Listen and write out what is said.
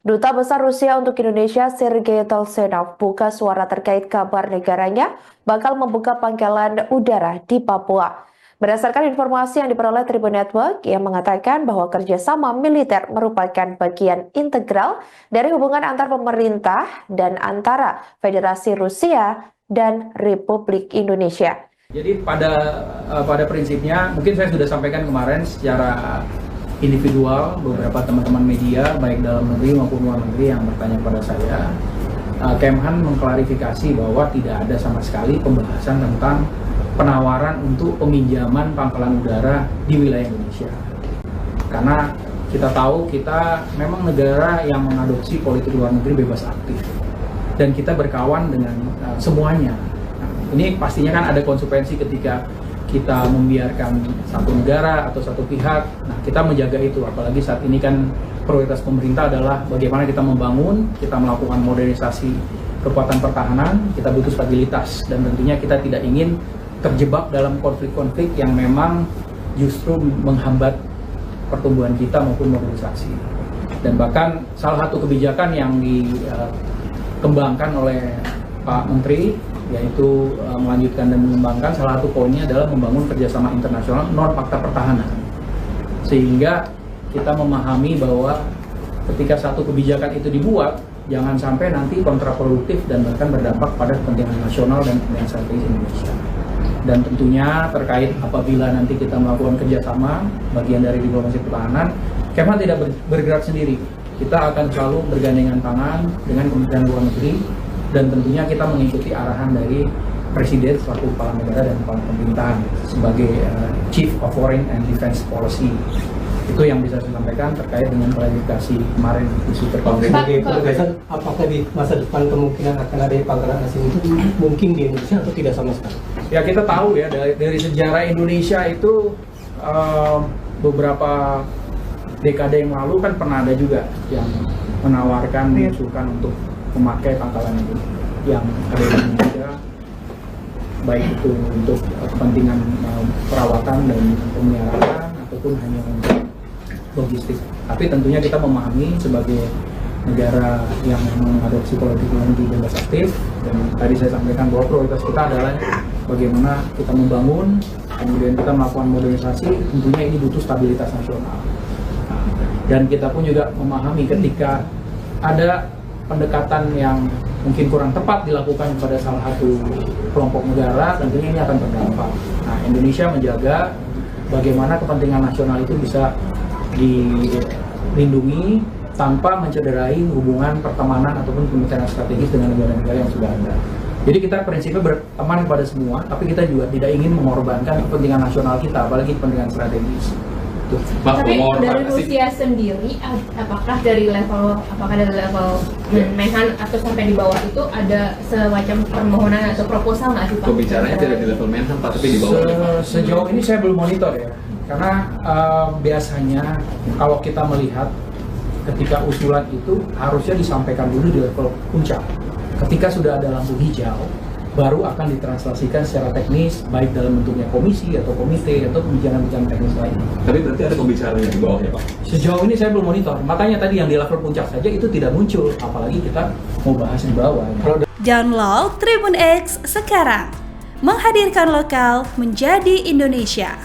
Duta Besar Rusia untuk Indonesia Sergei Telsenov buka suara terkait kabar negaranya bakal membuka pangkalan udara di Papua. Berdasarkan informasi yang diperoleh Tribun Network yang mengatakan bahwa kerjasama militer merupakan bagian integral dari hubungan antar pemerintah dan antara Federasi Rusia dan Republik Indonesia. Jadi pada prinsipnya mungkin saya sudah sampaikan kemarin secara individual beberapa teman-teman media baik dalam negeri maupun luar negeri yang bertanya kepada saya. Kemhan mengklarifikasi bahwa tidak ada sama sekali pembahasan tentang penawaran untuk peminjaman pangkalan udara di wilayah Indonesia. Karena kita tahu kita memang negara yang mengadopsi politik luar negeri bebas aktif dan kita berkawan dengan semuanya. Ini pastinya kan ada konsekuensi ketika kita membiarkan satu negara atau satu pihak. Nah, kita menjaga itu, apalagi saat ini kan prioritas pemerintah adalah bagaimana kita membangun, kita melakukan modernisasi kekuatan pertahanan, kita butuh stabilitas, dan tentunya kita tidak ingin terjebak dalam konflik-konflik yang memang justru menghambat pertumbuhan kita maupun modernisasi. Dan bahkan salah satu kebijakan yang dikembangkan oleh Pak Menteri yaitu melanjutkan dan mengembangkan, salah satu poinnya adalah membangun kerjasama internasional non fakta pertahanan, sehingga kita memahami bahwa ketika satu kebijakan itu dibuat, jangan sampai nanti kontraproduktif dan bahkan berdampak pada kepentingan nasional dan kepentingan strategis Indonesia. Dan tentunya terkait apabila nanti kita melakukan kerjasama bagian dari diplomasi pertahanan, Kemhan tidak bergerak sendiri. Kita akan selalu bergandengan tangan dengan Kementerian Luar Negeri, dan tentunya kita mengikuti arahan dari Presiden selaku kepala negara dan kepala pemerintahan sebagai Chief of Foreign and Defense Policy. Itu yang bisa saya sampaikan terkait dengan klarifikasi kemarin isu terkait. Sebagai penegasan, apakah di masa depan kemungkinan akan ada pangkalan asing itu mungkin di Indonesia atau tidak sama sekali? Ya, kita tahu ya dari sejarah Indonesia itu beberapa dekade yang lalu kan pernah ada juga yang menawarkan, mengusulkan untuk memakai pangkalan itu yang ada di Indonesia, baik itu untuk kepentingan perawatan dan pemeliharaan ataupun hanya untuk logistik. Tapi tentunya kita memahami sebagai negara yang mengadopsi politik luar negeri bebas aktif, dan tadi saya sampaikan bahwa prioritas kita adalah bagaimana kita membangun, kemudian kita melakukan modernisasi. Tentunya ini butuh stabilitas nasional. Dan kita pun juga memahami ketika ada pendekatan yang mungkin kurang tepat dilakukan kepada salah satu kelompok negara, tentunya ini akan berdampak. Nah, Indonesia menjaga bagaimana kepentingan nasional itu bisa dilindungi tanpa mencederai hubungan pertemanan ataupun kemistri strategis dengan negara-negara yang sudah ada. Jadi kita prinsipnya berteman kepada semua, tapi kita juga tidak ingin mengorbankan kepentingan nasional kita, apalagi kepentingan strategis. Tapi dari Rusia sendiri, apakah dari level Menhan atau sampai di bawah itu ada semacam permohonan atau proposal nggak sih Pak? Pembicaranya tidak di level Menhan Pak, tapi di bawah. Sejauh ini saya belum monitor ya, karena biasanya kalau kita melihat ketika usulan itu harusnya disampaikan dulu di level puncak. Ketika sudah ada lampu hijau, baru akan ditranslasikan secara teknis, baik dalam bentuknya komisi atau komite atau pembicaraan-pembicaraan teknis lain. Tapi berarti ada pembicaraan yang di bawah ya Pak? Sejauh ini saya belum monitor, makanya tadi yang di level puncak saja itu tidak muncul, apalagi kita mau bahas di bawah. Download Tribun X sekarang, menghadirkan lokal menjadi Indonesia.